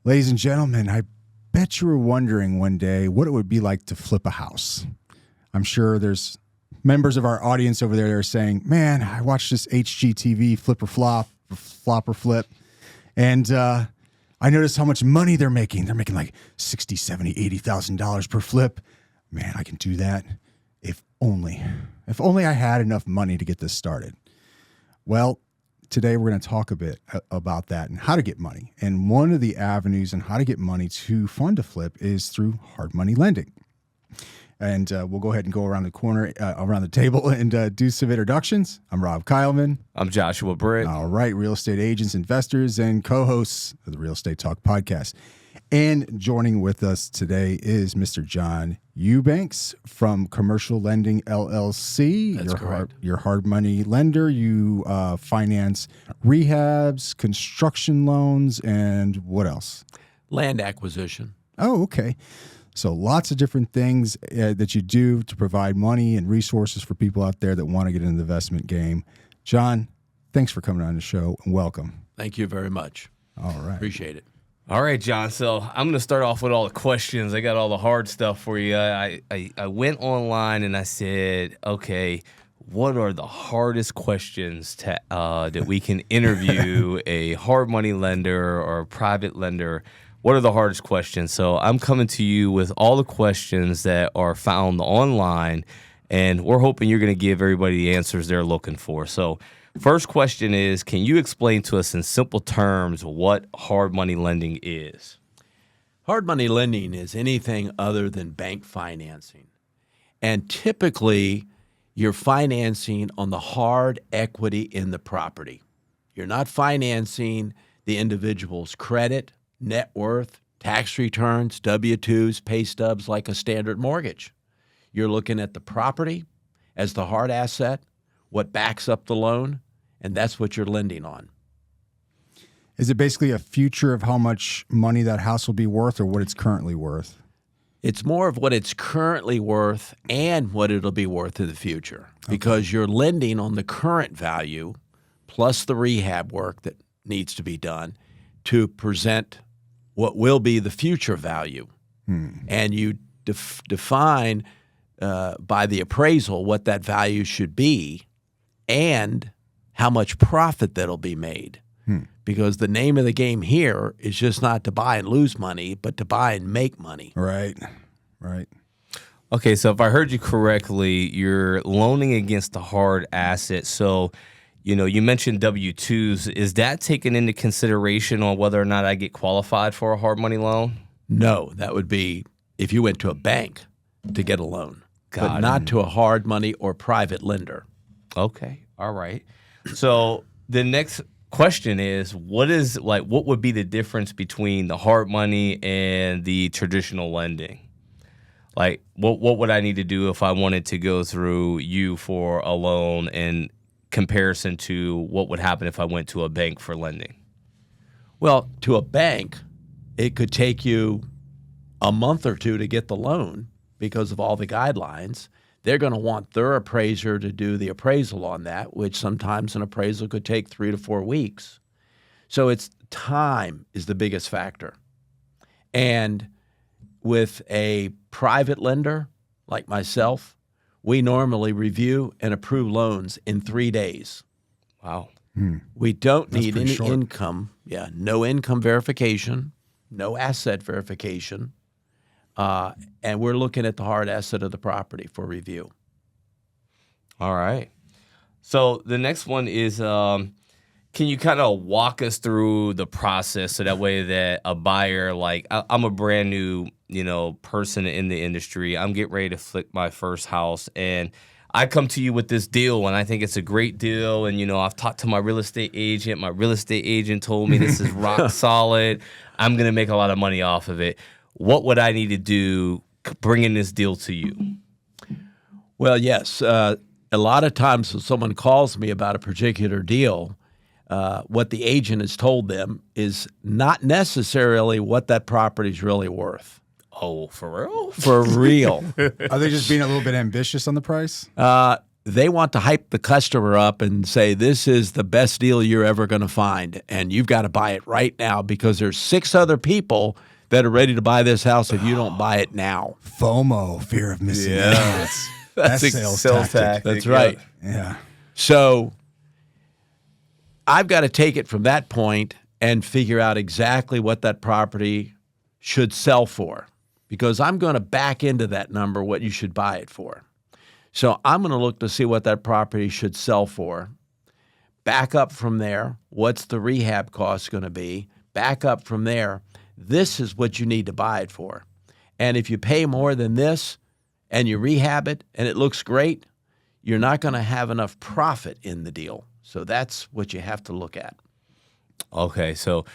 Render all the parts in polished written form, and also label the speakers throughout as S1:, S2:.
S1: Ladies and gentlemen, I bet you were wondering one day what it would be like to flip a house. I'm sure there's members of our audience over there that are saying, man, I watched this HGTV flip or flop, flop or flip, and I noticed how much money they're making. They're making like $60,000, $70,000, $80,000 per flip. Man, I can do that if only I had enough money to get this started. Well, today we're going to talk a bit about that and how to get money. And one of the avenues on how to get money to fund a flip is through hard money lending. And we'll go ahead and go around the corner, around the table and do some introductions. I'm Rob Kyleman.
S2: I'm Joshua Britt.
S1: All right, real estate agents, investors, and co-hosts of the Real Estate Talk podcast. And joining with us today is Mr. John Eubanks from Commercial Lending LLC.
S3: That's correct.
S1: Your hard money lender. You finance rehabs, construction loans, and what else?
S3: Land acquisition.
S1: Oh, okay. So lots of different things that you do to provide money and resources for people out there that want to get into the investment game. John, thanks for coming on the show and welcome.
S3: Thank you very much.
S1: All right.
S3: Appreciate it.
S2: All right, John. So I'm going to start off with all the questions. I got all the hard stuff for you. I went online and I said, okay, what are the hardest questions that we can interview a hard money lender or a private lender? What are the hardest questions? So I'm coming to you with all the questions that are found online, and we're hoping you're going to give everybody the answers they're looking for. So first question is, can you explain to us in simple terms what hard money lending is?
S3: Hard money lending is anything other than bank financing. And typically, you're financing on the hard equity in the property. You're not financing the individual's credit, net worth, tax returns, W-2s, pay stubs like a standard mortgage. You're looking at the property as the hard asset, what backs up the loan, and that's what you're lending on.
S1: Is it basically a future of how much money that house will be worth or what it's currently worth?
S3: It's more of what it's currently worth and what it'll be worth in the future, because you're lending on the current value plus the rehab work that needs to be done to present what will be the future value. And you define by the appraisal what that value should be and how much profit that'll be made. Because the name of the game here is just not to buy and lose money, but to buy and make money.
S1: Right.
S2: Okay, so if I heard you correctly, you're loaning against the hard asset. So, you mentioned W-2s. Is that taken into consideration on whether or not I get qualified for a hard money loan?
S3: No, that would be if you went to a bank to get a loan, but not to a hard money or private lender.
S2: Okay, all right. So the next question is, what would be the difference between the hard money and the traditional lending? Like, what would I need to do if I wanted to go through you for a loan in comparison to what would happen if I went to a bank for lending?
S3: Well, to a bank, it could take you a month or two to get the loan because of all the guidelines. They're going to want their appraiser to do the appraisal on that, which sometimes an appraisal could take 3 to 4 weeks. So it's time is the biggest factor. And with a private lender like myself, we normally review and approve loans in 3 days.
S2: Wow.
S3: We don't
S1: That's
S3: need any
S1: short.
S3: income. Yeah, no income verification, no asset verification. And we're looking at the hard asset of the property for review.
S2: All right. So the next one is, can you kind of walk us through the process so that way that a buyer, like I'm a brand new, person in the industry. I'm getting ready to flip my first house, and I come to you with this deal, and I think it's a great deal. And, I've talked to my real estate agent. My real estate agent told me this is rock solid. I'm going to make a lot of money off of it. What would I need to do bringing this deal to you?
S3: Well, yes. A lot of times when someone calls me about a particular deal, what the agent has told them is not necessarily what that property is really worth.
S2: Oh, for real?
S3: For real.
S1: Are they just being a little bit ambitious on the price?
S3: they want to hype the customer up and say, this is the best deal you're ever going to find, and you've got to buy it right now because there's 6 other people that are ready to buy this house if you don't buy it now.
S1: FOMO, fear of missing out. That's
S2: a
S1: sales
S2: sales
S1: tactic.
S2: tactic.
S3: That's right.
S1: Yeah.
S3: So I've got to take it from that point and figure out exactly what that property should sell for, because I'm going to back into that number what you should buy it for. So I'm going to look to see what that property should sell for. Back up from there, what's the rehab cost going to be? Back up from there, this is what you need to buy it for. And if you pay more than this and you rehab it and it looks great, you're not going to have enough profit in the deal. So that's what you have to look at.
S2: Okay, so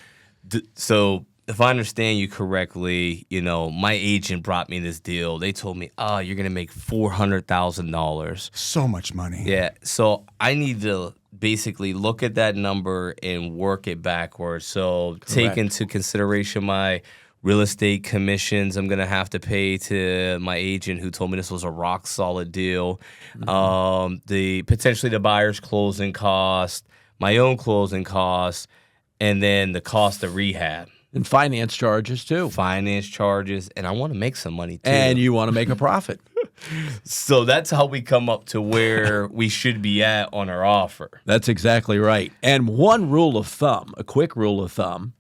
S2: if I understand you correctly, my agent brought me this deal. They told me, "Oh, you're gonna make $400,000."
S1: So much money.
S2: Yeah, so I need to basically look at that number and work it backwards. So take into consideration my real estate commissions I'm gonna have to pay to my agent who told me this was a rock solid deal. The potentially the buyer's closing cost, my own closing costs, and then the cost of rehab.
S3: And finance charges too.
S2: Finance charges, and I want to make some money too.
S3: And you want to make a profit.
S2: So that's how we come up to where we should be at on our offer.
S3: That's exactly right. And one rule of thumb, a quick rule of thumb,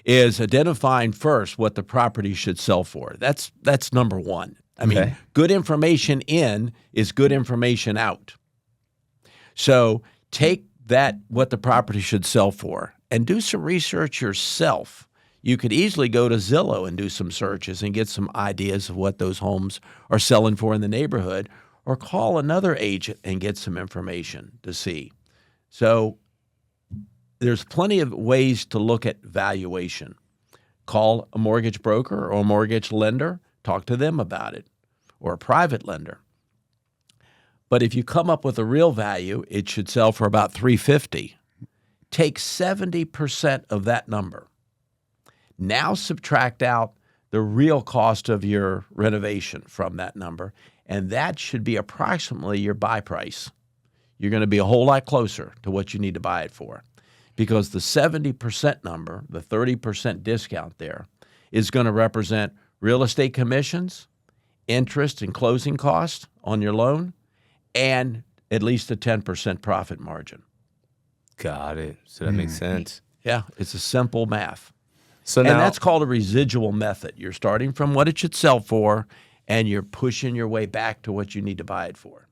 S3: is identifying first what the property should sell for. That's number one. I mean, good information in is good information out. So take that, what the property should sell for, and do some research yourself. You could easily go to Zillow and do some searches and get some ideas of what those homes are selling for in the neighborhood, or call another agent and get some information to see. So there's plenty of ways to look at valuation. Call a mortgage broker or a mortgage lender, talk to them about it, or a private lender. But if you come up with a real value, it should sell for about $350,000. Take 70% of that number. Now subtract out the real cost of your renovation from that number, and that should be approximately your buy price. You're going to be a whole lot closer to what you need to buy it for, because the 70% number, the 30% discount there, is going to represent real estate commissions, interest and closing costs on your loan, and at least a 10% profit margin.
S2: Got it. So that makes sense.
S3: Yeah, it's a simple math.
S2: So now,
S3: And that's called a residual method. You're starting from what it should sell for, and you're pushing your way back to what you need to buy it for.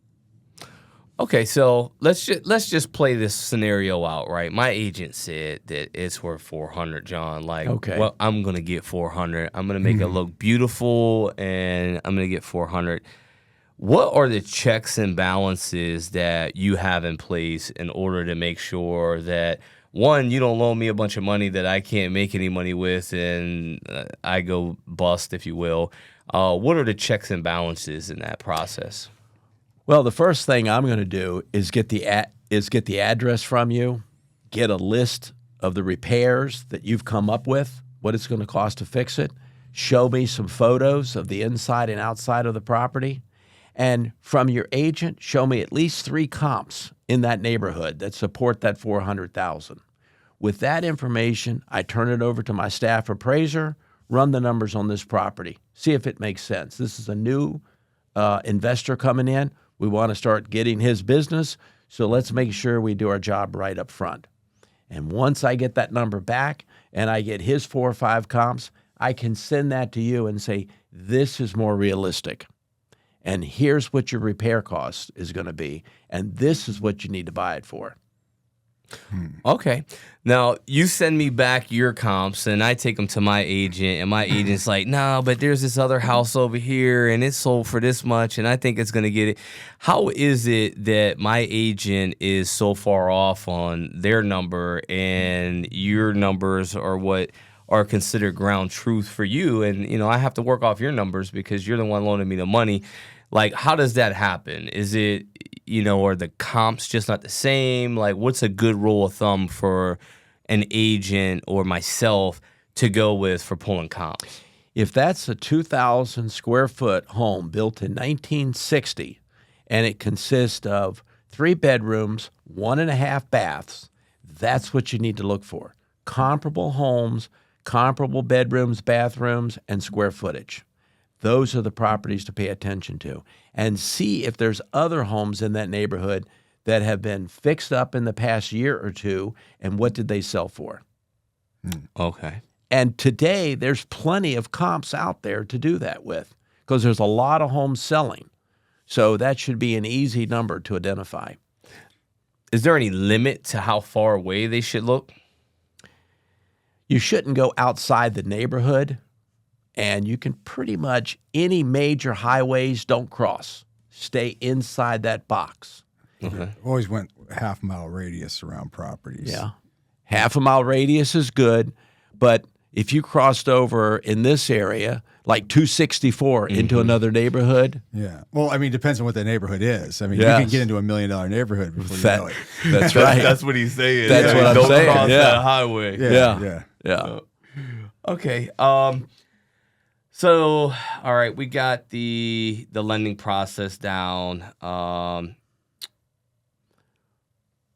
S2: okay, so let's just play this scenario out, right? My agent said that it's worth $400, John. Well, I'm gonna get $400. I'm gonna make it look beautiful, and I'm gonna get $400. What are the checks and balances that you have in place in order to make sure that, one, you don't loan me a bunch of money that I can't make any money with and I go bust, if you will? What are the checks and balances in that process?
S3: Well, the first thing I'm going to do is get the address from you, get a list of the repairs that you've come up with, what it's going to cost to fix it, show me some photos of the inside and outside of the property, and from your agent, show me at least 3 comps in that neighborhood that support that $400,000. With that information, I turn it over to my staff appraiser, run the numbers on this property, see if it makes sense. This is a new investor coming in. We want to start getting his business, so let's make sure we do our job right up front. And once I get that number back and I get his 4 or 5 comps, I can send that to you and say, this is more realistic. And here's what your repair cost is going to be, and this is what you need to buy it for.
S2: Okay. Now, you send me back your comps, and I take them to my agent, and my agent's like, no, but there's this other house over here, and it's sold for this much, and I think it's going to get it. How is it that my agent is so far off on their number, and your numbers are what are considered ground truth for you? And, I have to work off your numbers because you're the one loaning me the money. Like, how does that happen? Is it, are the comps just not the same? Like, what's a good rule of thumb for an agent or myself to go with for pulling comps?
S3: If that's a 2,000 square foot home built in 1960 and it consists of 3 bedrooms, 1.5 baths. That's what you need to look for. Comparable homes, comparable bedrooms, bathrooms, and square footage. Those are the properties to pay attention to. And see if there's other homes in that neighborhood that have been fixed up in the past year or two, and what did they sell for?
S2: Okay.
S3: And today, there's plenty of comps out there to do that with because there's a lot of homes selling. So that should be an easy number to identify.
S2: Is there any limit to how far away they should look?
S3: You shouldn't go outside the neighborhood, and you can pretty much, any major highways, don't cross. Stay inside that box.
S2: Okay.
S1: Always went half-mile radius around properties.
S3: Yeah. Half a mile radius is good, but if you crossed over in this area, like 264 into another neighborhood.
S1: Yeah. Well, I mean, depends on what the neighborhood is. I mean,
S3: Yes.
S1: you can get into $1 million neighborhood before you know it.
S3: That's right.
S2: That's what he's saying.
S3: That's what I'm
S2: Don't
S3: saying,
S2: cross
S3: yeah.
S2: that highway.
S1: Yeah.
S3: Yeah.
S2: Okay. So, all right, we got the lending process down.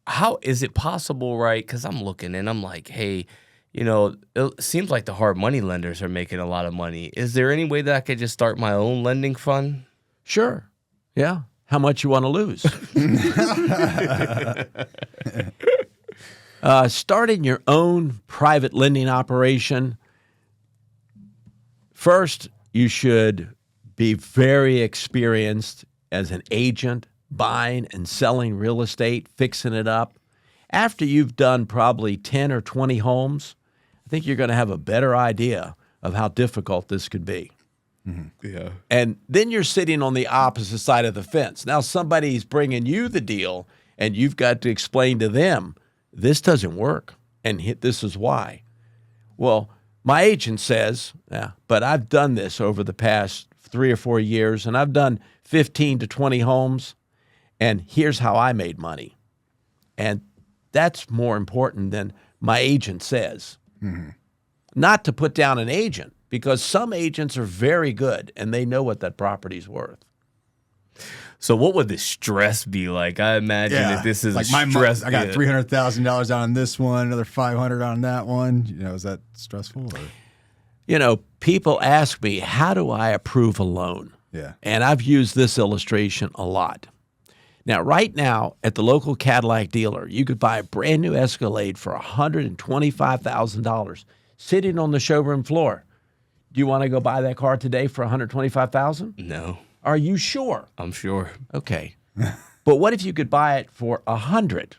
S2: How is it possible, right? Because I'm looking and I'm like, hey, you know, it seems like the hard money lenders are making a lot of money. Is there any way that I could just start my own lending fund?
S3: Sure. Yeah. How much you want to lose? Starting your own private lending operation, first, you should be very experienced as an agent, buying and selling real estate, fixing it up. After you've done probably 10 or 20 homes, I think you're going to have a better idea of how difficult this could be.
S2: Yeah.
S3: And then you're sitting on the opposite side of the fence. Now somebody's bringing you the deal, and you've got to explain to them, this doesn't work, and this is why. Well, my agent says, yeah, but I've done this over the past 3 or 4 years, and I've done 15 to 20 homes, and here's how I made money. And that's more important than my agent says. Not to put down an agent, because some agents are very good, and they know what that property's worth.
S2: So what would the stress be like? I imagine that this is
S1: like
S2: a stress.
S1: I got $300,000 on this one, another $500 on that one. You know, is that stressful? Or?
S3: You know, people ask me, how do I approve a loan?
S1: Yeah.
S3: And I've used this illustration a lot. Now, right now, at the local Cadillac dealer, you could buy a brand new Escalade for $125,000 sitting on the showroom floor. Do you want to go buy that car today for $125,000?
S2: No,
S3: Are you sure?
S2: I'm sure.
S3: Okay. But what if you could buy it for $100,000?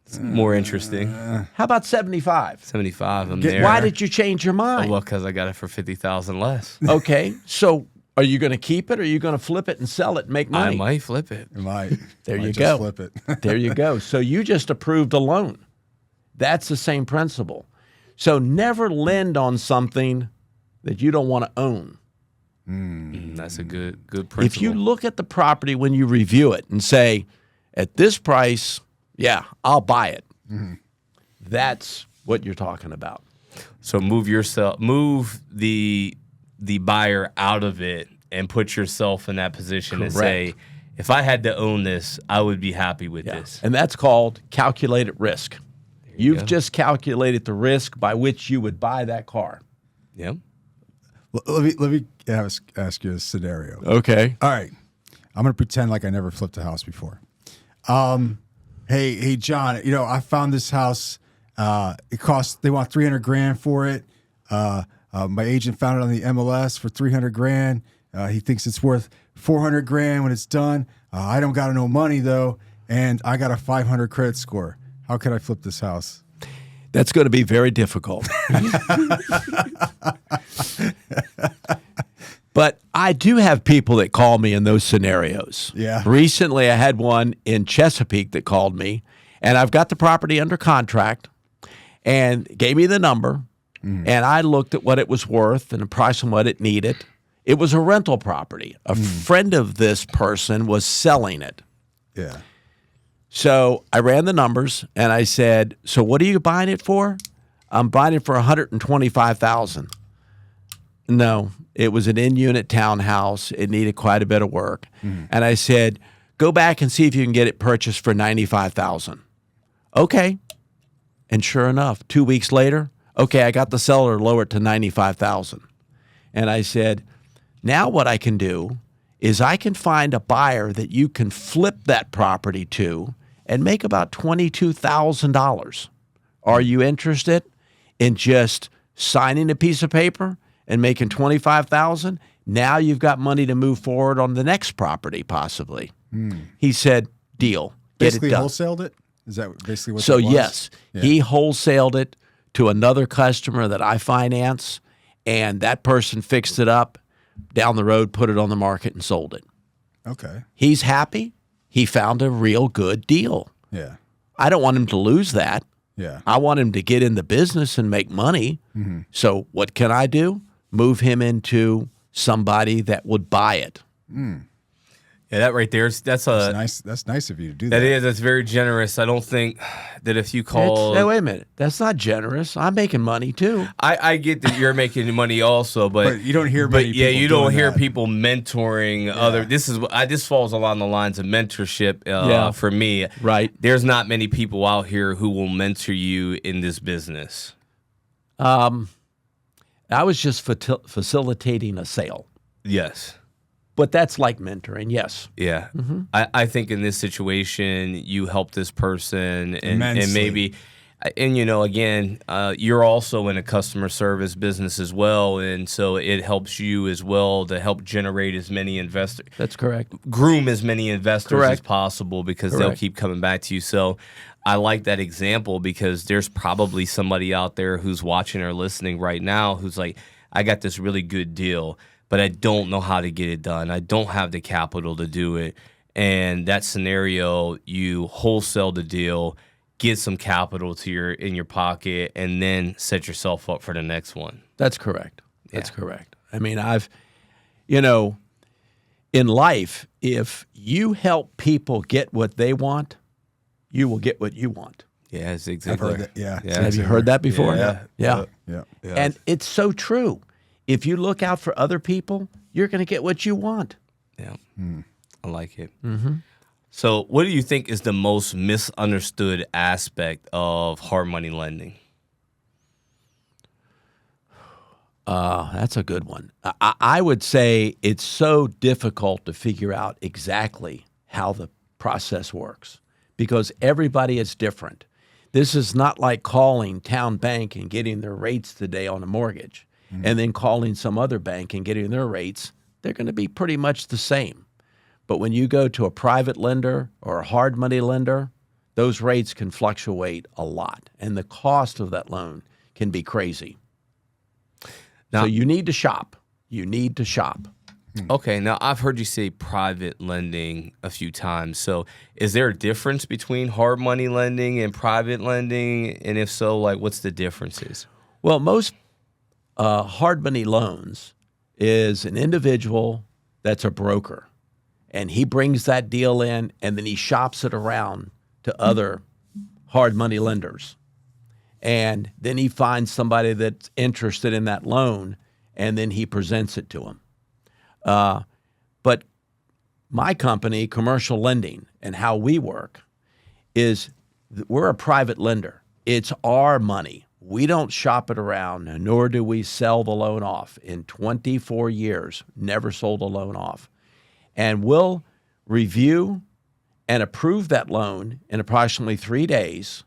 S2: It's more interesting.
S3: How about $75,000?
S2: 75. I'm there.
S3: Why did you change your mind?
S2: Well, because I got it for 50,000 less.
S3: Okay, so are you going to keep it, or are you going to flip it and sell it and make money?
S2: I might flip it.
S3: There you
S1: just
S3: go.
S1: Flip it.
S3: There you go. So you just approved a loan. That's the same principle. So never lend on something that you don't want to own.
S2: That's a good principle.
S3: If you look at the property when you review it and say, at this price, yeah, I'll buy it. That's what you're talking about.
S2: So move the buyer out of it and put yourself in that position and say, if I had to own this, I would be happy with this.
S3: And that's called calculated risk. You've
S2: go.
S3: just calculated the risk by which you would buy that car.
S2: Yep.
S1: Let me ask you a scenario.
S3: Okay.
S1: All right. I'm going to pretend like I never flipped a house before. Hey, John, you know, I found this house. They want $300,000 for it. My agent found it on the MLS for $300,000. He thinks it's worth $400,000 when it's done. I don't got no money though, and I got a 500 credit score. How can I flip this house?
S3: That's going to be very difficult. But I do have people that call me in those scenarios.
S1: Yeah.
S3: Recently, I had one in Chesapeake that called me, and I've got the property under contract and gave me the number, and I looked at what it was worth and the price and what it needed. It was a rental property. A friend of this person was selling it.
S1: Yeah.
S3: So I ran the numbers, and I said, so what are you buying it for? I'm buying it for $125,000. No, it was an in-unit townhouse. It needed quite a bit of work. And I said, Go back and see if you can get it purchased for $95,000. Okay. And sure enough, 2 weeks later, okay, I got the seller to lower it to $95,000. And I said, now what I can do is I can find a buyer that you can flip that property to and make about $22,000. Are you interested in just signing a piece of paper and making $25,000? Now you've got money to move forward on the next property, possibly. He said, deal. Get
S1: Basically
S3: it done.
S1: wholesaled it? Is that basically what
S3: So
S1: that was?
S3: yes, he wholesaled it to another customer that I finance, and that person fixed it up down the road, put it on the market, and sold it.
S1: Okay.
S3: He's happy. He found a real good deal.
S1: Yeah.
S3: I don't want him to lose that.
S1: Yeah.
S3: I want him to get in the business and make money. So what can I do? Move him into somebody that would buy it.
S2: Yeah, that right there, that's
S1: Nice. That's nice of you to do that.
S2: that is, that's very generous. I don't think that if you call,
S3: Hey, wait a minute. That's not generous. I'm making money too.
S2: I get that you're making money also, but
S1: you don't hear
S2: but
S1: many
S2: yeah,
S1: people
S2: you don't
S1: doing
S2: hear
S1: that.
S2: people mentoring other. This falls along the lines of mentorship for me.
S3: Right.
S2: There's not many people out here who will mentor you in this business.
S3: I was just facilitating a sale.
S2: Yes.
S3: But that's like mentoring, yes.
S2: Yeah. I think in this situation, you help this person and maybe, and again, you're also in a customer service business as well. And so it helps you as well to help generate as many investors.
S3: That's correct.
S2: Groom as many investors as
S3: Correct.
S2: possible because they'll
S3: Correct.
S2: keep coming back to you. So I like that example because there's probably somebody out there who's watching or listening right now who's like, I got this really good deal, but I don't know how to get it done. I don't have the capital to do it. And that scenario, you wholesale the deal, get some capital in your pocket, and then set yourself up for the next one.
S3: That's correct. That's correct. I mean, in life, if you help people get what they want, you will get what you want.
S2: Yeah, it's
S1: I've
S2: exactly.
S1: heard that. Yeah.
S3: Have you heard that before?
S2: Yeah.
S3: Yeah.
S1: Yeah.
S3: And it's so true. If you look out for other people, you're going to get what you want.
S2: Yeah, I like it. So, what do you think is the most misunderstood aspect of hard money lending?
S3: That's a good one. I would say it's so difficult to figure out exactly how the process works because everybody is different. This is not like calling Town Bank and getting their rates today on a mortgage and then calling some other bank and getting their rates. They're going to be pretty much the same. But when you go to a private lender or a hard money lender, those rates can fluctuate a lot, and the cost of that loan can be crazy.
S2: Now,
S3: So you need to shop. You need to shop.
S2: okay, now I've heard you say private lending a few times. So, is there a difference between hard money lending and private lending? And if so, like, what's the differences?
S3: Well, most hard money loans is an individual that's a broker, and he brings that deal in, and then he shops it around to other hard money lenders. And then he finds somebody that's interested in that loan, and then he presents it to them. But my company, Commercial Lending, and how we work is we're a private lender. It's our money. We don't shop it around, nor do we sell the loan off. In 24 years, never sold a loan off. And we'll review and approve that loan in approximately 3 days,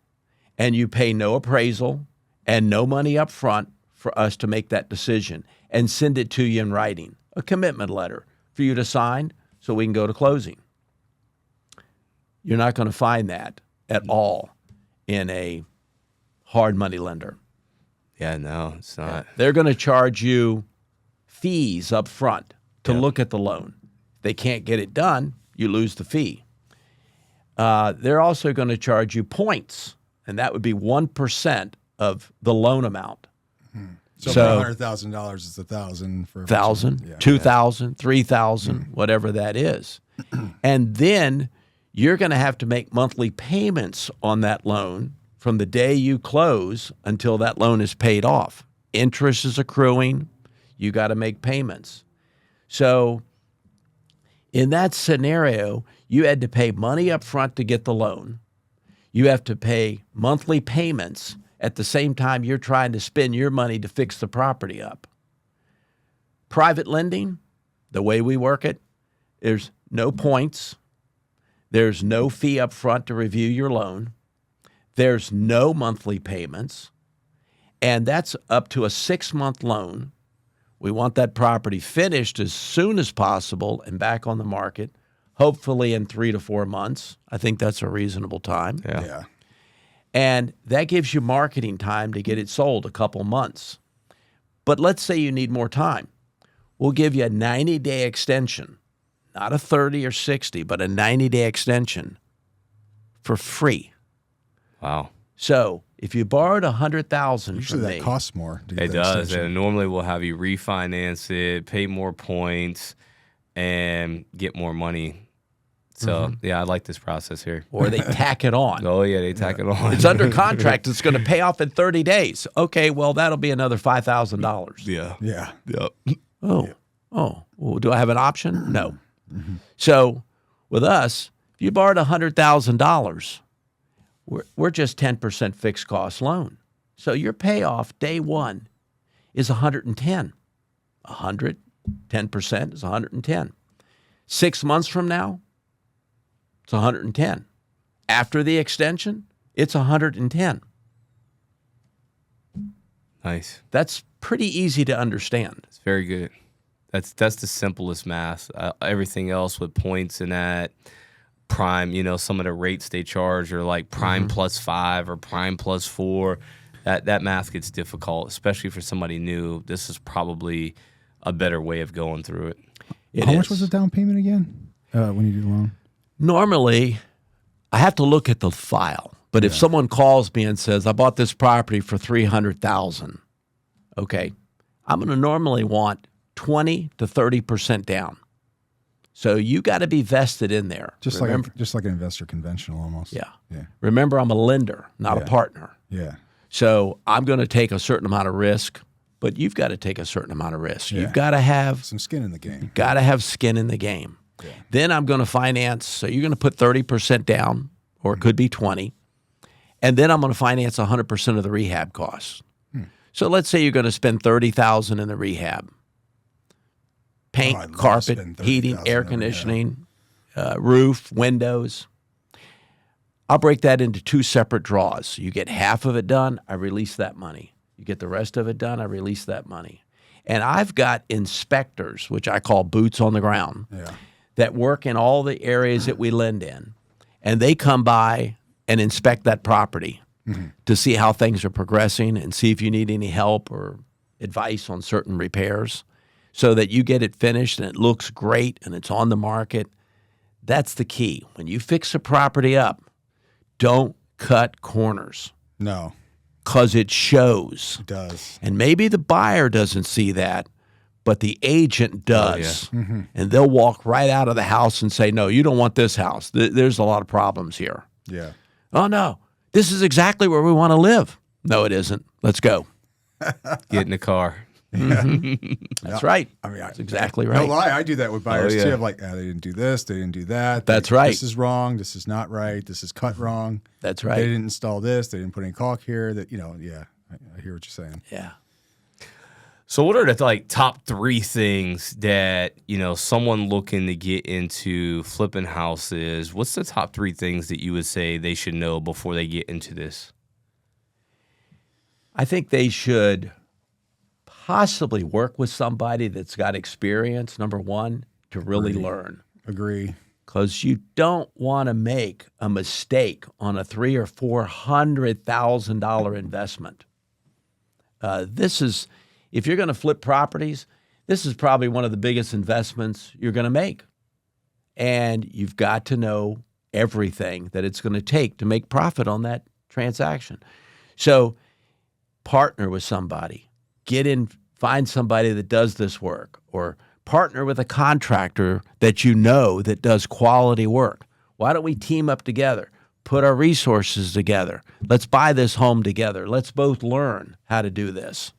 S3: and you pay no appraisal and no money up front for us to make that decision and send it to you in writing, a commitment letter for you to sign so we can go to closing. You're not going to find that at all in a hard money lender.
S2: Yeah, no, it's not.
S3: They're going to charge you fees up front to look at the loan. If they can't get it done, you lose the fee. They're also going to charge you points, and that would be 1% of the loan amount.
S1: So,
S3: So-
S1: for $100,000, it's $1,000 for
S3: 1,000,
S1: Yeah.
S3: 2,000, 3,000, whatever that is. And then you're going to have to make monthly payments on that loan from the day you close until that loan is paid off. Interest is accruing. You got to make payments. So In that scenario, you had to pay money up front to get the loan. You have to pay monthly payments at the same time you're trying to spend your money to fix the property up. Private lending, the way we work it, there's no points. There's no fee up front to review your loan. There's no monthly payments. And that's up to a 6-month loan. We want that property finished as soon as possible and back on the market, hopefully in 3 to 4 months. I think that's a reasonable time.
S1: Yeah.
S3: And that gives you marketing time to get it sold, a couple months. But let's say you need more time. We'll give you a 90-day extension, not a 30 or 60, but a 90-day extension for free.
S2: Wow.
S3: So if you borrowed $100,000 from
S1: Usually that
S3: me,
S1: costs more. To get
S2: It
S1: that
S2: does.
S1: extension.
S2: And normally we'll have you refinance it, pay more points, and get more money. So, yeah, I like this process here.
S3: or they tack it on.
S2: Oh, yeah, they tack it on.
S3: It's under contract. It's going to pay off in 30 days. Okay, well, that'll be another $5,000.
S2: Yeah.
S1: Yeah.
S2: Yep.
S3: Oh, well, do I have an option? No. So with us, if you borrowed $100,000, we're just 10% fixed cost loan. So your payoff day one is 110. 100, 10% is 110. 6 months from now, it's 110. After the extension, it's 110.
S2: Nice.
S3: That's pretty easy to understand.
S2: It's very good. That's the simplest math. Everything else with points and that prime, some of the rates they charge are like prime plus 5 or prime plus 4. That math gets difficult, especially for somebody new. This is probably a better way of going through it.
S1: How much was the down payment again when you do the loan?
S3: Normally, I have to look at the file. But if someone calls me and says, I bought this property for $300,000, okay, I'm going to normally want 20 to 30% down. So you got to be vested in there.
S1: Just like an investor conventional almost.
S3: Yeah.
S1: Yeah.
S3: Remember, I'm a lender, not a partner.
S1: Yeah.
S3: So I'm going to take a certain amount of risk, but you've got to take a certain amount of risk.
S1: Yeah.
S3: You've got to have
S1: Some skin in the game.
S3: got to have skin in the game.
S1: Yeah.
S3: Then I'm going to finance. So you're going to put 30% down, or it could be 20. And then I'm going to finance 100% of the rehab costs. So let's say you're going to spend $30,000 in the rehab. Paint,
S1: I'd love to
S3: carpet,
S1: spend
S3: heating,
S1: $30,000
S3: air
S1: on rehab.
S3: conditioning, roof, windows. I'll break that into 2 separate draws. You get half of it done, I release that money. You get the rest of it done, I release that money. And I've got inspectors, which I call boots on the ground, that work in all the areas that we lend in. And they come by and inspect that property to see how things are progressing and see if you need any help or advice on certain repairs so that you get it finished and it looks great and it's on the market. That's the key. When you fix a property up, don't cut corners
S1: No,
S3: because it shows.
S1: it does.
S3: And maybe the buyer doesn't see that, but the agent does. And they'll walk right out of the house and say, no, you don't want this house. There's a lot of problems here.
S1: Yeah.
S3: Oh, no, this is exactly where we want to live. No, it isn't. Let's go.
S2: Get in the car.
S3: That's right.
S1: I mean,
S3: That's exactly
S1: No
S3: right.
S1: lie, I do that with buyers
S2: yeah.
S1: too. I'm like, they didn't do this, they didn't do that.
S3: That's right.
S1: This is wrong. This is not right. This is cut wrong.
S3: That's
S1: They
S3: right.
S1: didn't install this. They didn't put any caulk here. That yeah. I hear what you're saying.
S3: Yeah.
S2: So what are the top 3 things that, someone looking to get into flipping houses, what's the top 3 things that you would say they should know before they get into this?
S3: I think they should possibly work with somebody that's got experience, number one, to really learn.
S1: Agree.
S3: Because you don't want to make a mistake on a $300,000 or $400,000 investment. If you're going to flip properties, this is probably one of the biggest investments you're going to make. And you've got to know everything that it's going to take to make profit on that transaction. So partner with somebody. Find somebody that does this work, or partner with a contractor that you know that does quality work. Why don't we team up together, put our resources together? Let's buy this home together. Let's both learn how to do this.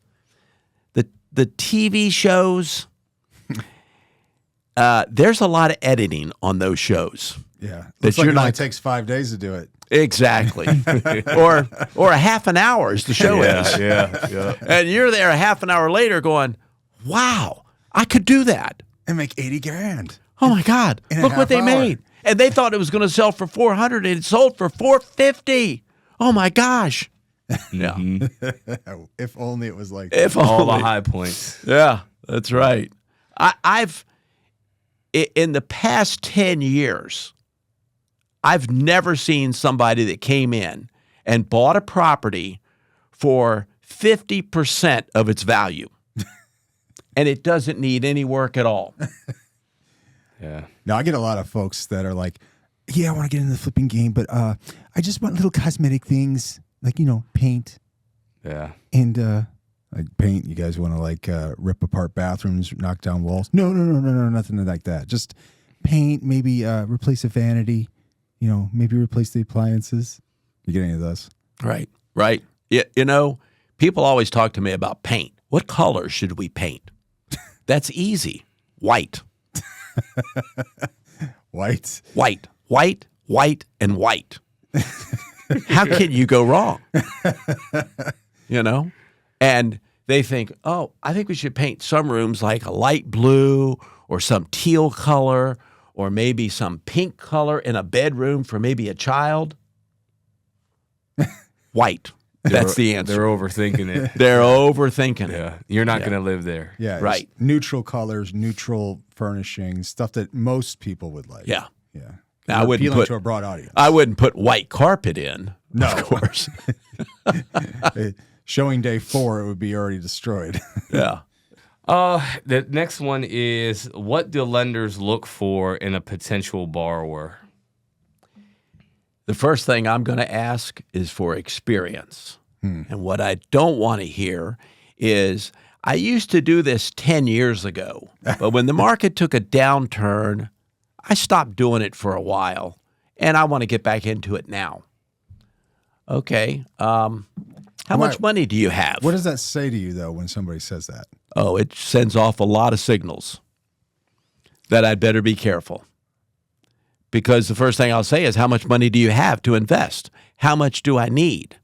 S3: The TV shows, there's a lot of editing on those shows.
S1: Yeah.
S3: That
S1: Looks like
S3: you're
S1: it only
S3: not-
S1: takes 5 days to do it.
S3: Exactly. or a half an hour as the show is.
S2: Yeah.
S3: And you're there a half an hour later going, wow, I could do that.
S1: And make 80 grand.
S3: Oh my God,
S1: In a
S3: look what
S1: half
S3: they
S1: hour.
S3: made. And they thought it was going to sell for 400 and it sold for 450. Oh my gosh. Yeah.
S1: If only it was like
S3: If
S2: All
S3: only.
S2: the high points.
S3: Yeah, that's right. In the past 10 years, I've never seen somebody that came in and bought a property for 50% of its value. And it doesn't need any work at all.
S2: Yeah.
S1: Now, I get a lot of folks that are like, yeah, I want to get into the flipping game, but I just want little cosmetic things like, paint
S2: Yeah.
S1: and like paint. You guys want to like rip apart bathrooms, knock down walls? No, nothing like that. Just paint, maybe replace a vanity, maybe replace the appliances. You get any of those?
S3: Right. Yeah, people always talk to me about paint. What color should we paint? That's easy. White.
S1: White.
S3: White, and white. How can you go wrong? And they think, oh, I think we should paint some rooms like a light blue or some teal color or maybe some pink color in a bedroom for maybe a child. White. That's the answer.
S2: They're overthinking it.
S3: They're overthinking it.
S2: Yeah. You're not going to live there.
S1: Yeah. it's
S3: Right.
S1: Neutral colors, neutral furnishings, stuff that most people would like.
S3: Yeah.
S1: Yeah.
S3: Now, I wouldn't
S1: appealing
S3: put-
S1: to a broad audience.
S3: I wouldn't put white carpet in,
S1: No.
S3: of course.
S1: Showing day 4, it would be already destroyed.
S3: Yeah.
S2: The next one is, what do lenders look for in a potential borrower?
S3: The first thing I'm going to ask is for experience. And what I don't want to hear is, I used to do this 10 years ago, but when the market took a downturn, I stopped doing it for a while, and I want to get back into it now. Okay. How much money do you have?
S1: What does that say to you, though, when somebody says that?
S3: Oh, it sends off a lot of signals that I'd better be careful. Because the first thing I'll say is, how much money do you have to invest? How much do I need?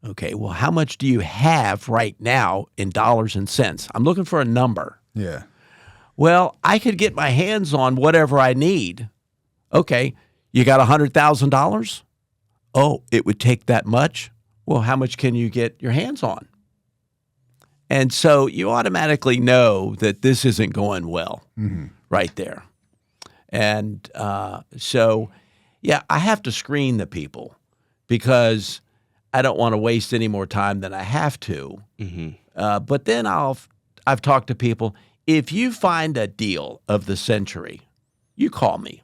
S3: Okay, well, how much do you have right now in dollars and cents? I'm looking for a number.
S1: Yeah.
S3: Well, I could get my hands on whatever I need. Okay, you got $100,000? Oh, it would take that much? Well, how much can you get your hands on? And so you automatically know that this isn't going well right there. And so, yeah, I have to screen the people because I don't want to waste any more time than I have to. But then I've talked to people. If you find a deal of the century, you call me,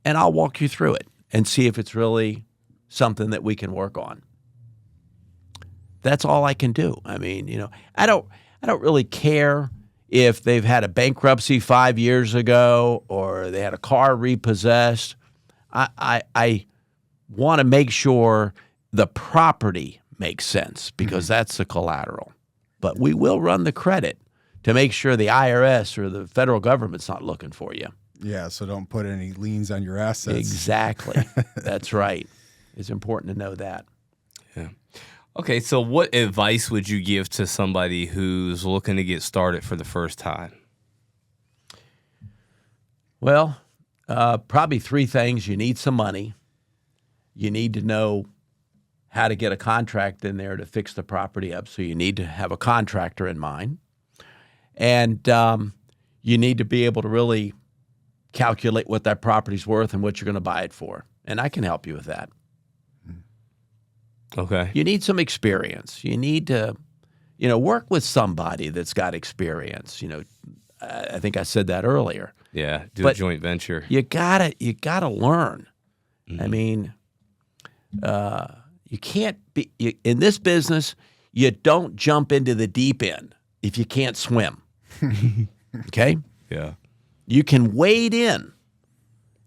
S3: and I'll walk you through it and see if it's really something that we can work on. That's all I can do. I mean, I don't really care if they've had a bankruptcy 5 years ago or they had a car repossessed. I want to make sure the property makes sense because that's the collateral. But we will run the credit to make sure the IRS or the federal government's not looking for you.
S1: Yeah, so don't put any liens on your assets.
S3: Exactly. That's right. It's important to know that.
S2: Yeah. Okay, so what advice would you give to somebody who's looking to get started for the first time?
S3: Well, probably 3 things. You need some money. You need to know how to get a contract in there to fix the property up. So you need to have a contractor in mind. And you need to be able to really calculate what that property's worth and what you're going to buy it for. And I can help you with that.
S2: Okay.
S3: You need some experience. You need to, work with somebody that's got experience. I think I said that earlier.
S2: Yeah, do a
S3: But
S2: joint venture.
S3: You gotta learn. I mean, you can't be in this business. You don't jump into the deep end if you can't swim. Okay,
S2: Yeah.
S3: you can wade in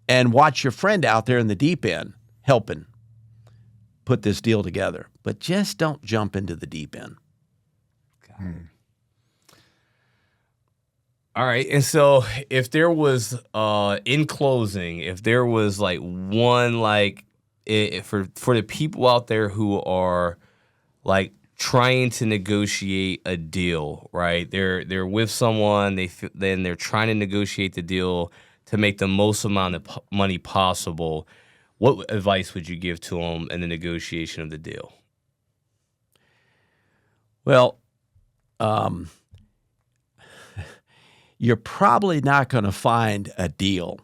S3: and watch your friend out there in the deep end helping put this deal together, but just don't jump into the deep end.
S2: All right. And so if there was, in closing, if there was like one, like for the people out there who are like trying to negotiate a deal, right? They're with someone, then they're trying to negotiate the deal to make the most amount of money possible. What advice would you give to them in the negotiation of the deal?
S3: Well, you're probably not going to find a deal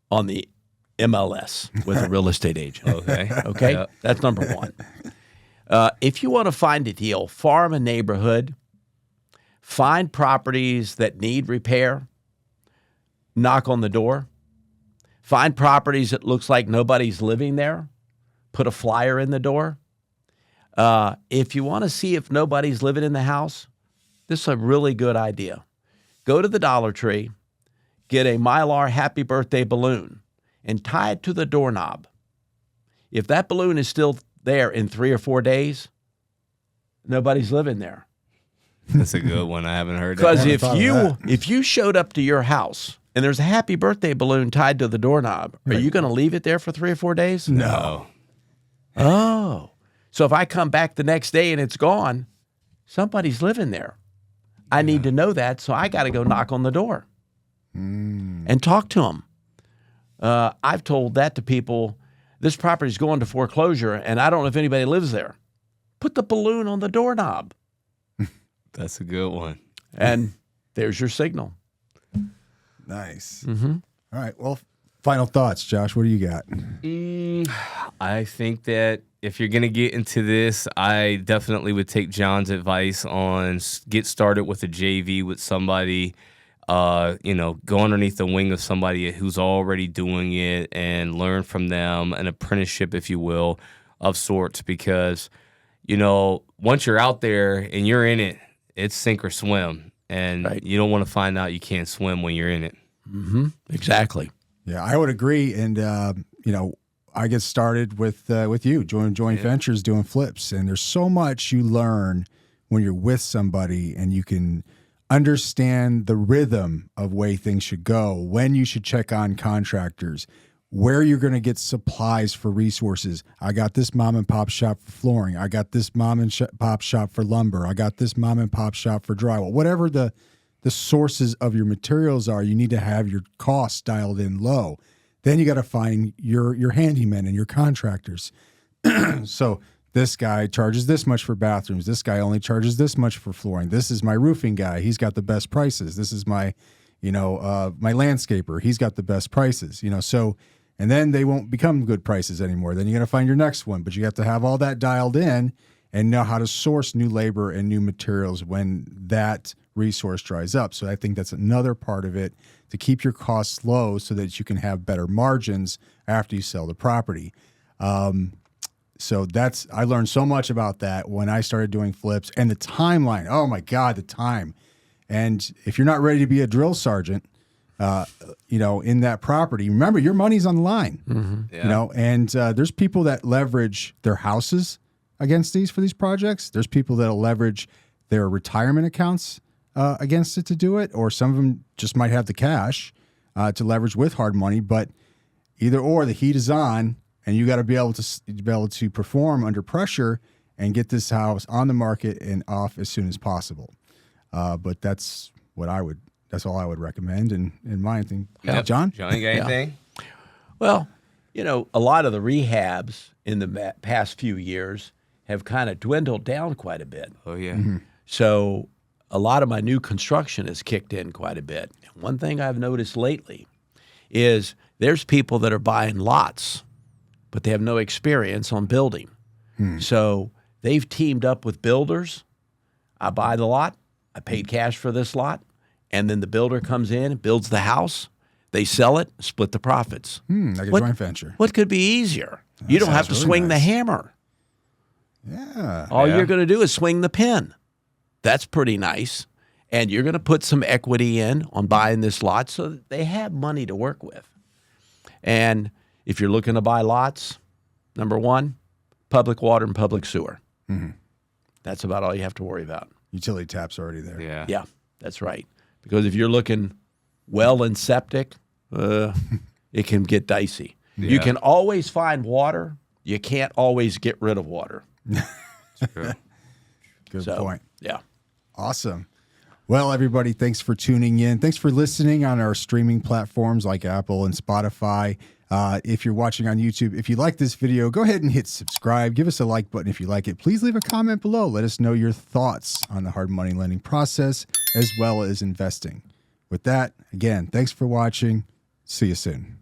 S3: on the MLS with a real estate agent.
S2: Okay.
S3: Okay?
S2: Yeah.
S3: That's number one. If you want to find a deal, farm a neighborhood, find properties that need repair, knock on the door. Find properties that looks like nobody's living there, put a flyer in the door. If you want to see if nobody's living in the house, this is a really good idea. Go to the Dollar Tree, get a Mylar happy birthday balloon, and tie it to the doorknob. If that balloon is still there in 3 or 4 days, nobody's living there.
S2: That's a good one. I haven't heard that.
S3: Because
S1: Never thought of
S3: if you showed up to your house and there's a happy birthday balloon tied to the doorknob, are you going to leave it there for 3 or 4 days?
S2: No.
S3: Oh. So if I come back the next day and it's gone, somebody's living there. I need to know that, so I got to go knock on the door and talk to them. I've told that to people, this property's going to foreclosure, and I don't know if anybody lives there. Put the balloon on the doorknob.
S2: That's a good one.
S3: And there's your signal.
S1: Nice. All right. Well, final thoughts, Josh. What do you got?
S2: I think that if you're going to get into this, I definitely would take John's advice on get started with a JV with somebody, go underneath the wing of somebody who's already doing it and learn from them, an apprenticeship, if you will, of sorts, because, once you're out there and you're in it, it's sink or swim. And you don't want to find out you can't swim when you're in it.
S3: Mm-hmm. Exactly.
S1: Yeah, I would agree. And, I get started with you, joint ventures, doing flips. And there's so much you learn when you're with somebody and you can understand the rhythm of way things should go, when you should check on contractors, where you're going to get supplies for resources. I got this mom and pop shop for flooring. I got this mom and pop shop for lumber. I got this mom and pop shop for drywall. Whatever the sources of your materials are, you need to have your costs dialed in low. Then you got to find your handymen and your contractors. So this guy charges this much for bathrooms. This guy only charges this much for flooring. This is my roofing guy. He's got the best prices. This is my, my landscaper. He's got the best prices. So, and then they won't become good prices anymore. Then you got to find your next one. But you have to have all that dialed in and know how to source new labor and new materials when that resource dries up. So I think that's another part of it, to keep your costs low so that you can have better margins after you sell the property. So I learned so much about that when I started doing flips, and the timeline. Oh my God, the time. And if you're not ready to be a drill sergeant, in that property, remember your money's on the line,
S2: Yeah.
S1: and there's people that leverage their houses against for these projects. There's people that'll leverage their retirement accounts against it to do it, or some of them just might have the cash to leverage with hard money. But either or, the heat is on, and you got to be able to perform under pressure and get this house on the market and off as soon as possible. But that's all I would recommend in my thing.
S2: Yep.
S1: John,
S2: you got anything?
S3: Well, a lot of the rehabs in the past few years have kind of dwindled down quite a bit.
S2: Oh, yeah.
S1: Mm-hmm.
S3: So a lot of my new construction has kicked in quite a bit. One thing I've noticed lately is there's people that are buying lots, but they have no experience on building. So they've teamed up with builders. I buy the lot. I paid cash for this lot. And then the builder comes in and builds the house. They sell it, split the profits.
S1: like a joint venture.
S3: What could be easier? You don't have to
S1: sounds really
S3: swing the
S1: nice.
S3: hammer.
S1: Yeah.
S3: All
S2: Yeah.
S3: you're going to do is swing the pen. That's pretty nice. And you're going to put some equity in on buying this lot so that they have money to work with. And if you're looking to buy lots, number one, public water and public sewer. That's about all you have to worry about.
S1: Utility tap's already there.
S2: Yeah.
S3: Yeah, that's right. Because if you're looking well and septic, it can get dicey. You
S2: Yeah.
S3: can always find water. You can't always get rid of water.
S1: Good
S3: So,
S1: point.
S3: yeah.
S1: Awesome. Well, everybody, thanks for tuning in. Thanks for listening on our streaming platforms like Apple and Spotify. If you're watching on YouTube, if you like this video, go ahead and hit subscribe. Give us a like button if you like it. Please leave a comment below. Let us know your thoughts on the hard money lending process as well as investing. With that, again, thanks for watching. See you soon.